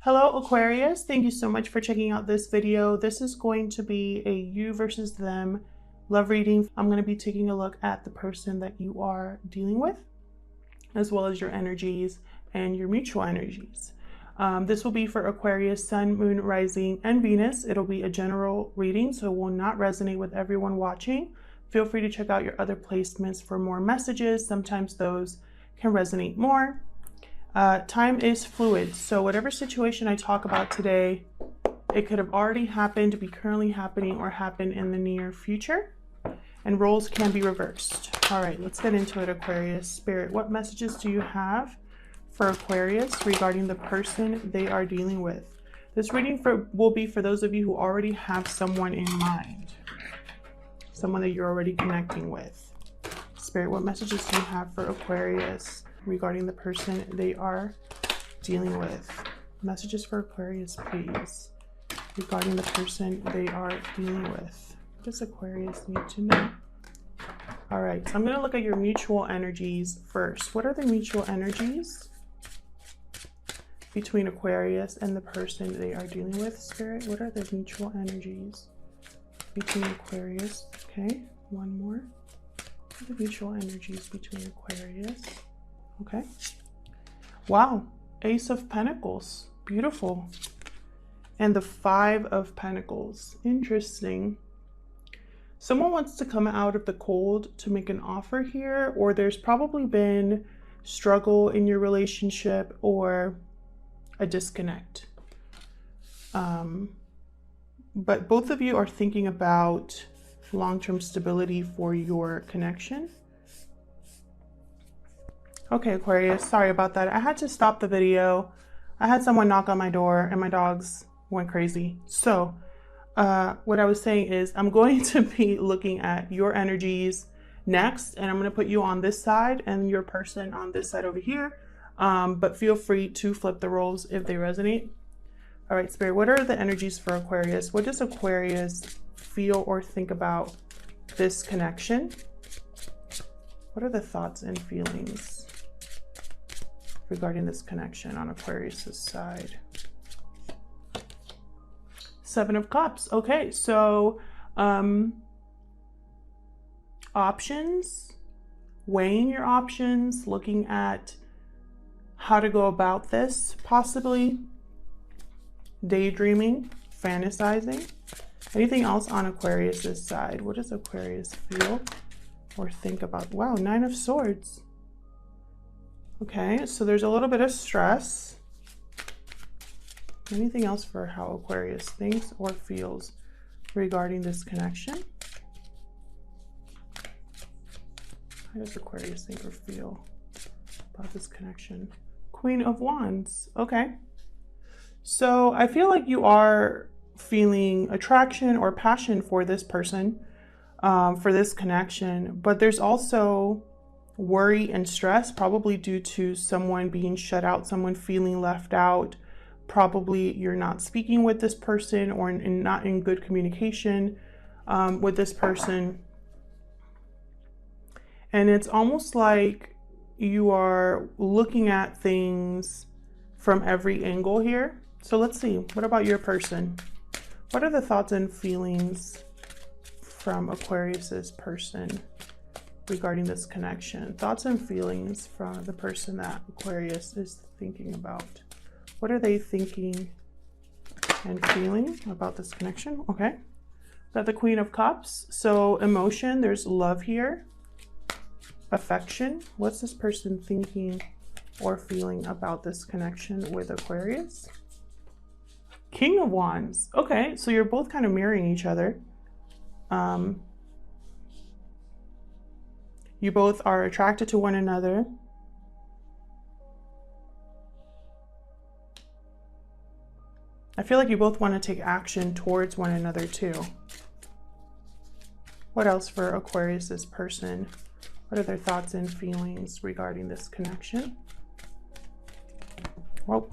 Hello Aquarius, thank you so much for checking out this video. This is going to be a you versus them love reading. I'm going to be taking a look at the person that you are dealing with, as well as your energies and your mutual energies. This will be for Aquarius, Sun, Moon, Rising, and Venus. It'll be a general reading, so it will not resonate with everyone watching. Feel free to check out your other placements for more messages. Sometimes those can resonate more. Time is fluid, so whatever situation I talk about today, it could have already happened, be currently happening, or happen in the near future. And roles can be reversed. All right, let's get into it, Aquarius. Spirit, what messages do you have for Aquarius regarding the person they are dealing with? This reading will be for those of you who already have someone in mind, someone that you're already connecting with. Spirit, what messages do you have for Aquarius regarding the person they are dealing with? Messages for Aquarius, please, regarding the person they are dealing with. What does Aquarius need to know? All right, so I'm going to look at your mutual energies first. What are the mutual energies between Aquarius and the person they are dealing with? Spirit, what are the mutual energies between Aquarius? Okay, one more. What are the mutual energies between Aquarius? Okay. Wow. Ace of Pentacles. Beautiful. And the Five of Pentacles. Interesting. Someone wants to come out of the cold to make an offer here, or there's probably been struggle in your relationship or a disconnect. But both of you are thinking about long-term stability for your connection. Okay, Aquarius, sorry about that. I had to stop the video. I had someone knock on my door and my dogs went crazy. So what I was saying is I'm going to be looking at your energies next, and I'm going to put you on this side and your person on this side over here. But feel free to flip the roles if they resonate. All right, Spirit, what are the energies for Aquarius? What does Aquarius feel or think about this connection? What are the thoughts and feelings regarding this connection on Aquarius's side? Seven of Cups. Okay, so options, weighing your options, looking at how to go about this, possibly daydreaming, fantasizing. Anything else on Aquarius's side? What does Aquarius feel or think about? Wow, Nine of Swords. Okay, so there's a little bit of stress. Anything else for how Aquarius thinks or feels regarding this connection? How does Aquarius think or feel about this connection? Queen of Wands. Okay. So I feel like you are feeling attraction or passion for this person, for this connection, but there's also worry and stress, probably due to someone being shut out, someone feeling left out. Probably you're not speaking with this person or not in good communication with this person. And it's almost like you are looking at things from every angle here. So let's see, what about your person? What are the thoughts and feelings from Aquarius's person regarding this connection? Thoughts and feelings from the person that Aquarius is thinking about. What are they thinking and feeling about this connection? Okay, got the Queen of Cups. So emotion, there's love here. Affection, what's this person thinking or feeling about this connection with Aquarius? King of Wands. Okay, so you're both kind of mirroring each other. You both are attracted to one another. I feel like you both want to take action towards one another too. What else for Aquarius's person? What are their thoughts and feelings regarding this connection? Whoa.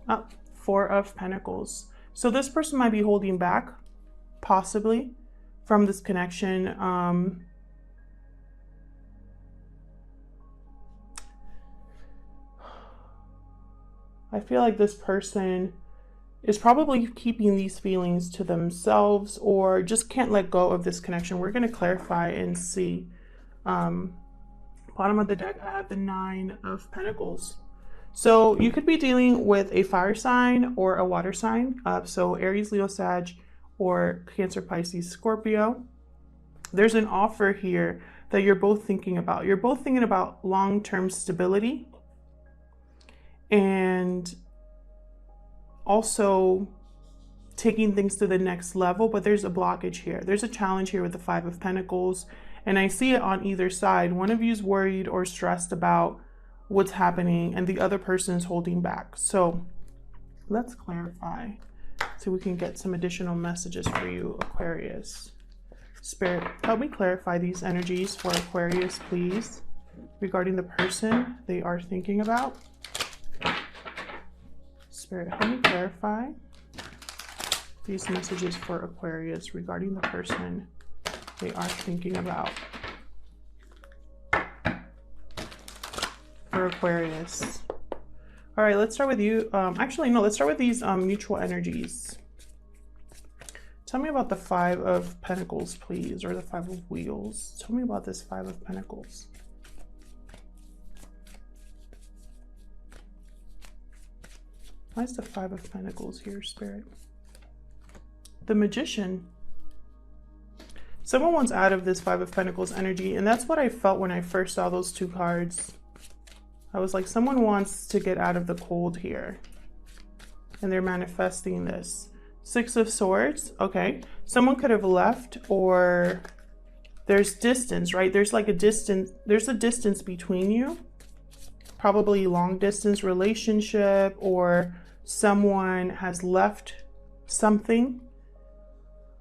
Oh, Four of Pentacles. So this person might be holding back, possibly, from this connection. I feel like this person is probably keeping these feelings to themselves or just can't let go of this connection. We're going to clarify and see. Bottom of the deck, I have the 9 of Pentacles. So you could be dealing with a fire sign or a water sign. So Aries, Leo, Sag, or Cancer, Pisces, Scorpio. There's an offer here that you're both thinking about. You're both thinking about long-term stability and also taking things to the next level, but there's a blockage here. There's a challenge here with the 5 of Pentacles, and I see it on either side. One of you is worried or stressed about what's happening, and the other person is holding back. So let's clarify so we can get some additional messages for you, Aquarius. Spirit, help me clarify these energies for Aquarius, please, regarding the person they are thinking about. Spirit, help me clarify these messages for Aquarius regarding the person they are thinking about. For Aquarius. All right, let's start with you. Actually, no, let's start with these mutual energies. Tell me about the 5 of Pentacles, please, or the 5 of Wheels. Tell me about this 5 of Pentacles. Why is the 5 of Pentacles here, Spirit? The Magician. Someone wants out of this 5 of Pentacles energy, and that's what I felt when I first saw those 2 cards. I was like, someone wants to get out of the cold here, and they're manifesting this. 6 of Swords. Okay, someone could have left, or there's distance, right? There's like a distance. There's a distance between you, probably long distance relationship, or someone has left something,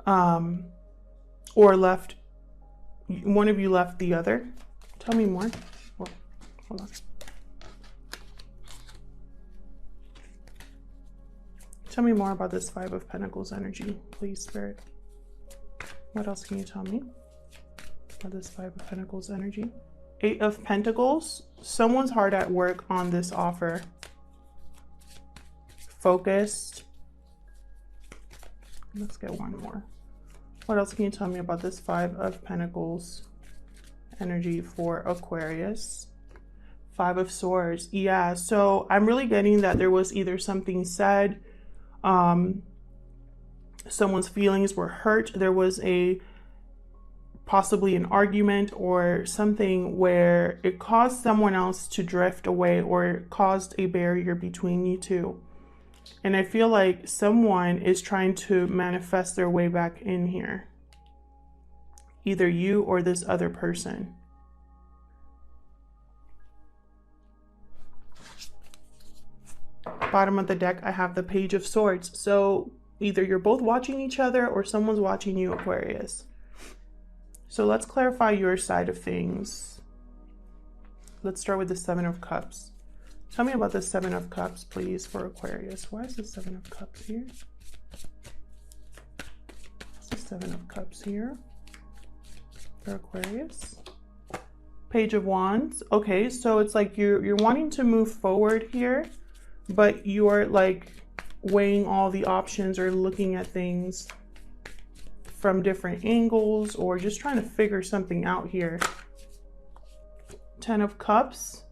or left, one of you left the other. Tell me more. Oh, hold on. Tell me more about this 5 of Pentacles energy, please, Spirit. What else can you tell me about this 5 of Pentacles energy? 8 of Pentacles. Someone's hard at work on this offer. Focused. Let's get one more. What else can you tell me about this 5 of Pentacles energy for Aquarius? 5 of Swords. Yeah, so I'm really getting that there was either something said, someone's feelings were hurt. There was possibly an argument or something where it caused someone else to drift away or caused a barrier between you two. And I feel like someone is trying to manifest their way back in here. Either you or this other person. Bottom of the deck, I have the Page of Swords. So either you're both watching each other or someone's watching you, Aquarius. So let's clarify your side of things. Let's start with the 7 of Cups. Tell me about the 7 of Cups, please, for Aquarius. Why is the 7 of Cups here? What's the 7 of Cups here for Aquarius? Page of Wands. Okay, so it's like you're wanting to move forward here, but you're like weighing all the options or looking at things from different angles or just trying to figure something out here. 10 of Cups.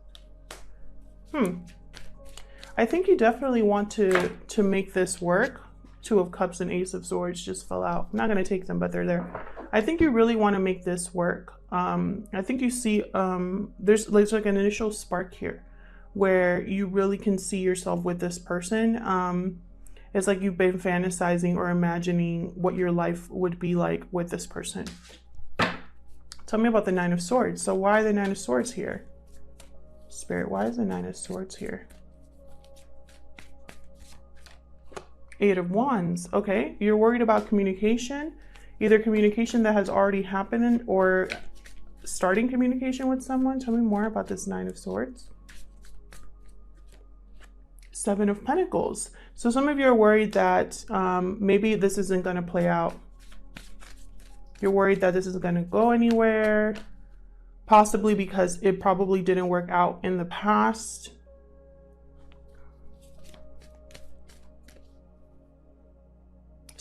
I think you definitely want to make this work. 2 of Cups and Ace of Swords just fell out. I'm not going to take them, but they're there. I think you really want to make this work. I think you see there's like an initial spark here where you really can see yourself with this person. It's like you've been fantasizing or imagining what your life would be like with this person. Tell me about the 9 of Swords. So why the 9 of Swords here? Spirit, why is the 9 of Swords here? 8 of Wands. Okay, you're worried about communication. Either communication that has already happened or starting communication with someone. Tell me more about this 9 of Swords. 7 of Pentacles. So some of you are worried that maybe this isn't going to play out. You're worried that this isn't going to go anywhere, possibly because it probably didn't work out in the past.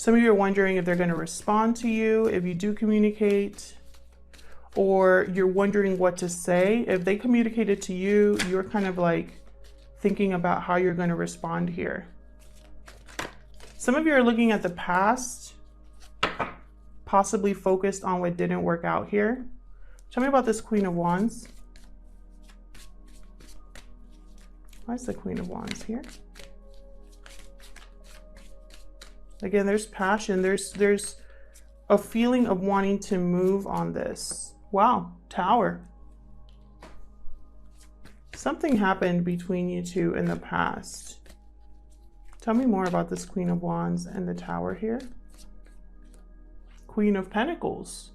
Some of you are wondering if they're going to respond to you, if you do communicate, or you're wondering what to say. If they communicated to you, you're kind of like thinking about how you're going to respond here. Some of you are looking at the past, possibly focused on what didn't work out here. Tell me about this Queen of Wands. Why is the Queen of Wands here? Again, there's passion. There's a feeling of wanting to move on this. Wow, Tower. Something happened between you two in the past. Tell me more about this Queen of Wands and the Tower here. Queen of Pentacles.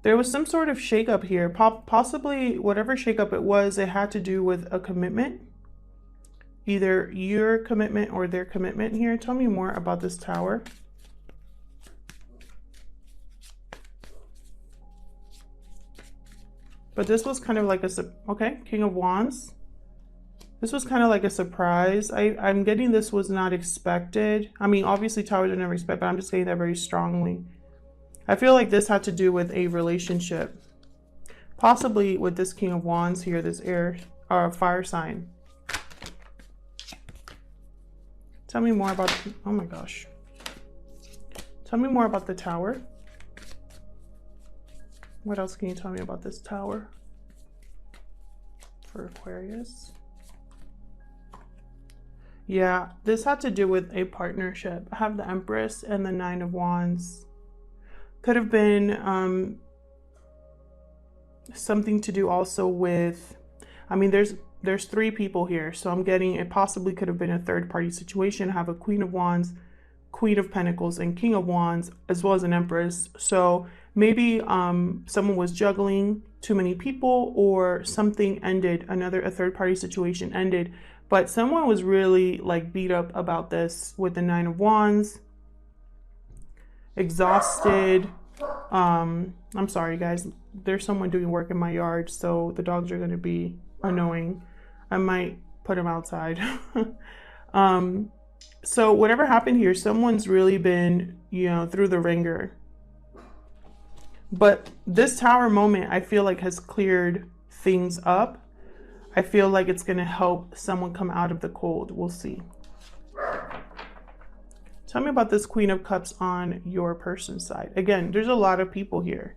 There was some sort of shakeup here. Possibly whatever shakeup it was, it had to do with a commitment. Either your commitment or their commitment here. Tell me more about this Tower. But this was kind of like okay, King of Wands. This was kind of like a surprise. I'm getting this was not expected. I mean, obviously Towers are never expected, but I'm just getting that very strongly. I feel like this had to do with a relationship. Possibly with this King of Wands here, this air or fire sign. Tell me more about, oh my gosh. Tell me more about the Tower. What else can you tell me about this Tower for Aquarius? Yeah, this had to do with a partnership. I have the Empress and the Nine of Wands. Could have been something to do also with, I mean, there's three people here. So I'm getting, it possibly could have been a third party situation. I have a Queen of Wands, Queen of Pentacles, and King of Wands, as well as an Empress. So maybe someone was juggling too many people, or something ended, a third party situation ended, but someone was really like beat up about this with the Nine of Wands, exhausted. I'm sorry guys, there's someone doing work in my yard, so the dogs are going to be annoying. I might put them outside. So whatever happened here, someone's really been, you know, through the ringer. But this Tower moment, I feel like, has cleared things up. I feel like it's going to help someone come out of the cold. We'll see. Tell me about this Queen of Cups on your person's side. Again, there's a lot of people here.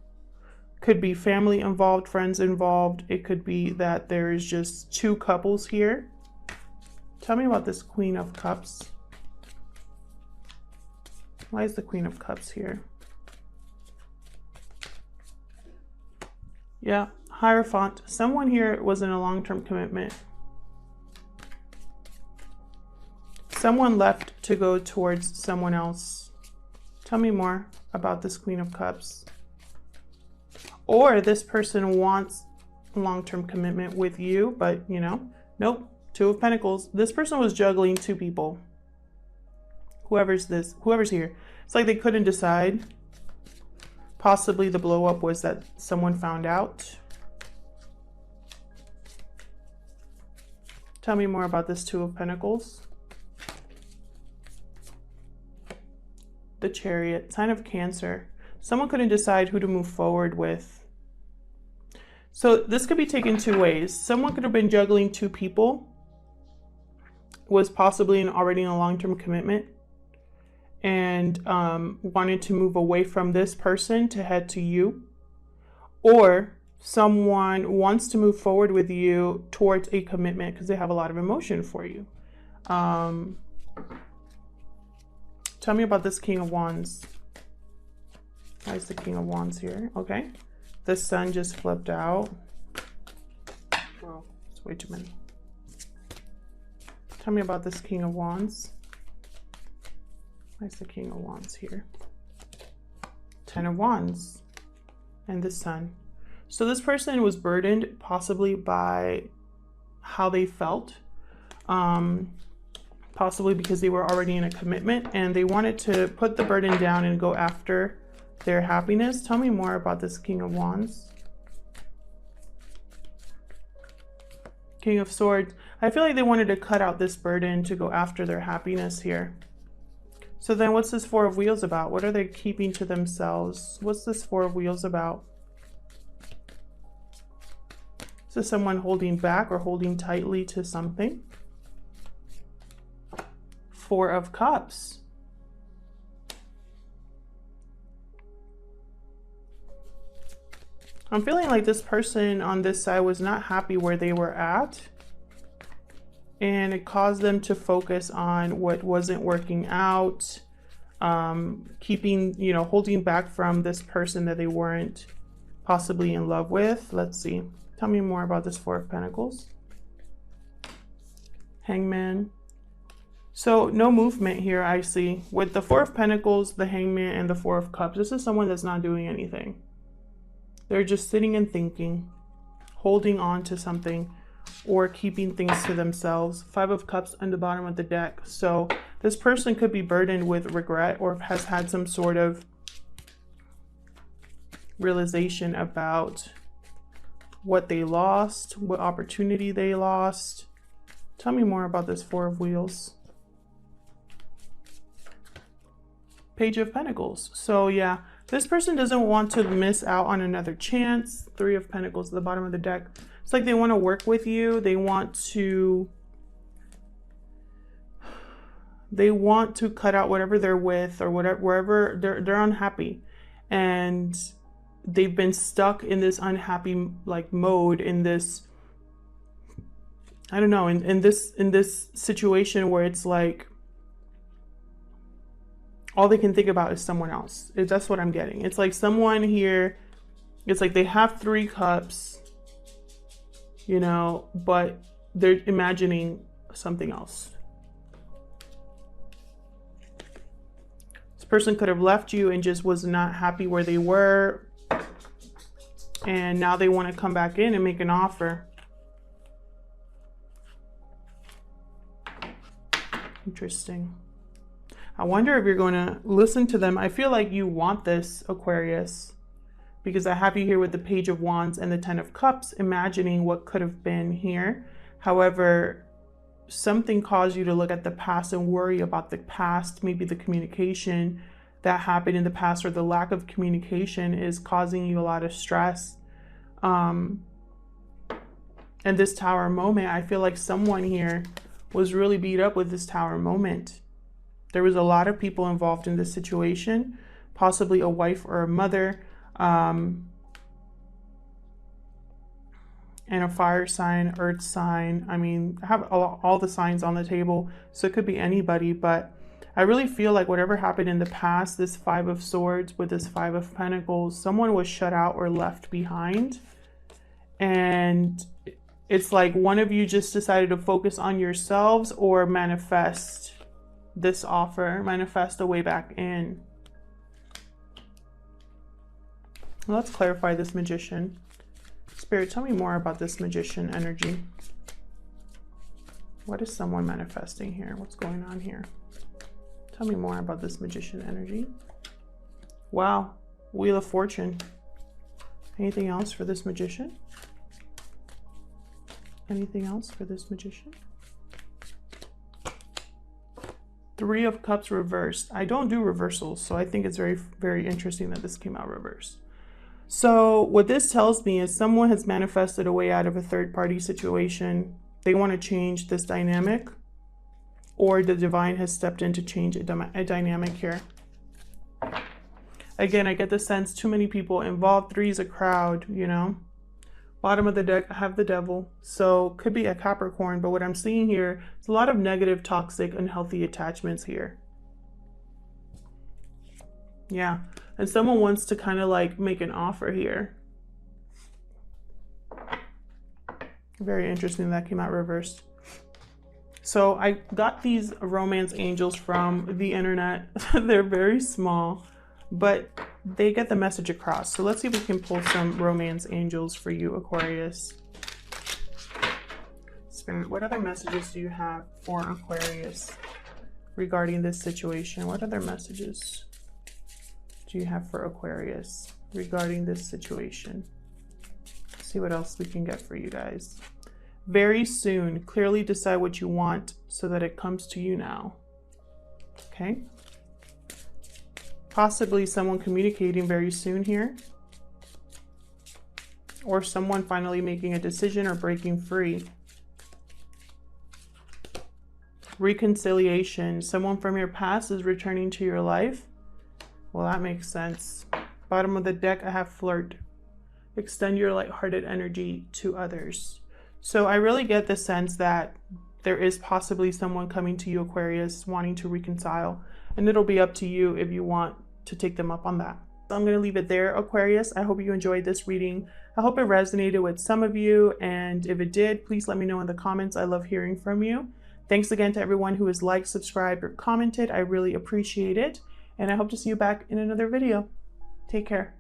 Could be family involved, friends involved. It could be that there is just two couples here. Tell me about this Queen of Cups. Why is the Queen of Cups here? Yeah, Hierophant. Someone here was in a long-term commitment. Someone left to go towards someone else. Tell me more about this Queen of Cups. Or this person wants a long-term commitment with you, but you know, nope. Two of Pentacles. This person was juggling two people. Whoever's here. It's like they couldn't decide. Possibly the blow up was that someone found out. Tell me more about this Two of Pentacles. The Chariot, sign of Cancer. Someone couldn't decide who to move forward with. So this could be taken two ways. Someone could have been juggling two people, was possibly already in a long-term commitment, and wanted to move away from this person to head to you. Or someone wants to move forward with you towards a commitment because they have a lot of emotion for you. Tell me about this King of Wands. Why is the King of Wands here? Okay. The Sun just flipped out. Whoa, it's way too many. Tell me about this King of Wands. Why is the King of Wands here? Ten of Wands. And the Sun. So this person was burdened possibly by how they felt. Possibly because they were already in a commitment and they wanted to put the burden down and go after their happiness. Tell me more about this King of Wands. King of Swords. I feel like they wanted to cut out this burden to go after their happiness here. So then what's this Four of Wheels about? What are they keeping to themselves? What's this Four of Wheels about? Is this someone holding back or holding tightly to something? Four of Cups. I'm feeling like this person on this side was not happy where they were at. And it caused them to focus on what wasn't working out. Keeping, you know, holding back from this person that they weren't possibly in love with. Let's see. Tell me more about this Four of Pentacles. Hangman. So no movement here, I see. With the Four of Pentacles, the Hangman, and the Four of Cups, this is someone that's not doing anything. They're just sitting and thinking, holding on to something, or keeping things to themselves. Five of Cups on the bottom of the deck. So this person could be burdened with regret or has had some sort of realization about what they lost, what opportunity they lost. Tell me more about this Four of Wheels. Page of Pentacles. So yeah, this person doesn't want to miss out on another chance. Three of Pentacles at the bottom of the deck. It's like they want to work with you. They want to cut out whatever they're with or whatever, wherever they're unhappy. And they've been stuck in this unhappy like mode, in this, I don't know, in this situation where it's like all they can think about is someone else. That's what I'm getting. It's like someone here, it's like they have three cups, you know, but they're imagining something else. This person could have left you and just was not happy where they were. And now they want to come back in and make an offer. Interesting. I wonder if you're going to listen to them. I feel like you want this, Aquarius, because I have you here with the Page of Wands and the Ten of Cups, imagining what could have been here. However, something caused you to look at the past and worry about the past. Maybe the communication that happened in the past, or the lack of communication, is causing you a lot of stress. And this Tower moment, I feel like someone here was really beat up with this Tower moment. There was a lot of people involved in this situation, possibly a wife or a mother, and a fire sign, earth sign. I mean, I have all the signs on the table, so it could be anybody, but I really feel like whatever happened in the past, this Five of Swords with this Five of Pentacles, someone was shut out or left behind. And it's like one of you just decided to focus on yourselves or manifest this offer, manifest a way back in. Let's clarify this Magician. Spirit, tell me more about this Magician energy. What is someone manifesting here? What's going on here? Tell me more about this Magician energy. Wow. Wheel of Fortune. Anything else for this Magician? Anything else for this Magician? Three of Cups reversed. I don't do reversals, so I think it's very, very interesting that this came out reversed. So what this tells me is someone has manifested a way out of a third-party situation. They want to change this dynamic, or the divine has stepped in to change a dynamic here. Again, I get the sense too many people involved. Three is a crowd, you know. Bottom of the deck, I have the Devil. So could be a Capricorn, but what I'm seeing here is a lot of negative, toxic, unhealthy attachments here. Yeah, and someone wants to kind of like make an offer here. Very interesting that came out reversed. So I got these romance angels from the internet. They're very small, but they get the message across. So let's see if we can pull some romance angels for you, Aquarius. Spirit, what other messages do you have for Aquarius regarding this situation? What other messages do you have for Aquarius regarding this situation? Let's see what else we can get for you guys. very soon. Clearly decide what you want so that it comes to you now. Okay. Possibly someone communicating very soon here. Or someone finally making a decision or breaking free. Reconciliation. Someone from your past is returning to your life. Well, that makes sense. Bottom of the deck, I have flirt. Extend your lighthearted energy to others. So I really get the sense that there is possibly someone coming to you, Aquarius, wanting to reconcile. And it'll be up to you if you want to take them up on that. I'm going to leave it there, Aquarius. I hope you enjoyed this reading. I hope it resonated with some of you. And if it did, please let me know in the comments. I love hearing from you. Thanks again to everyone who has liked, subscribed, or commented. I really appreciate it. And I hope to see you back in another video. Take care.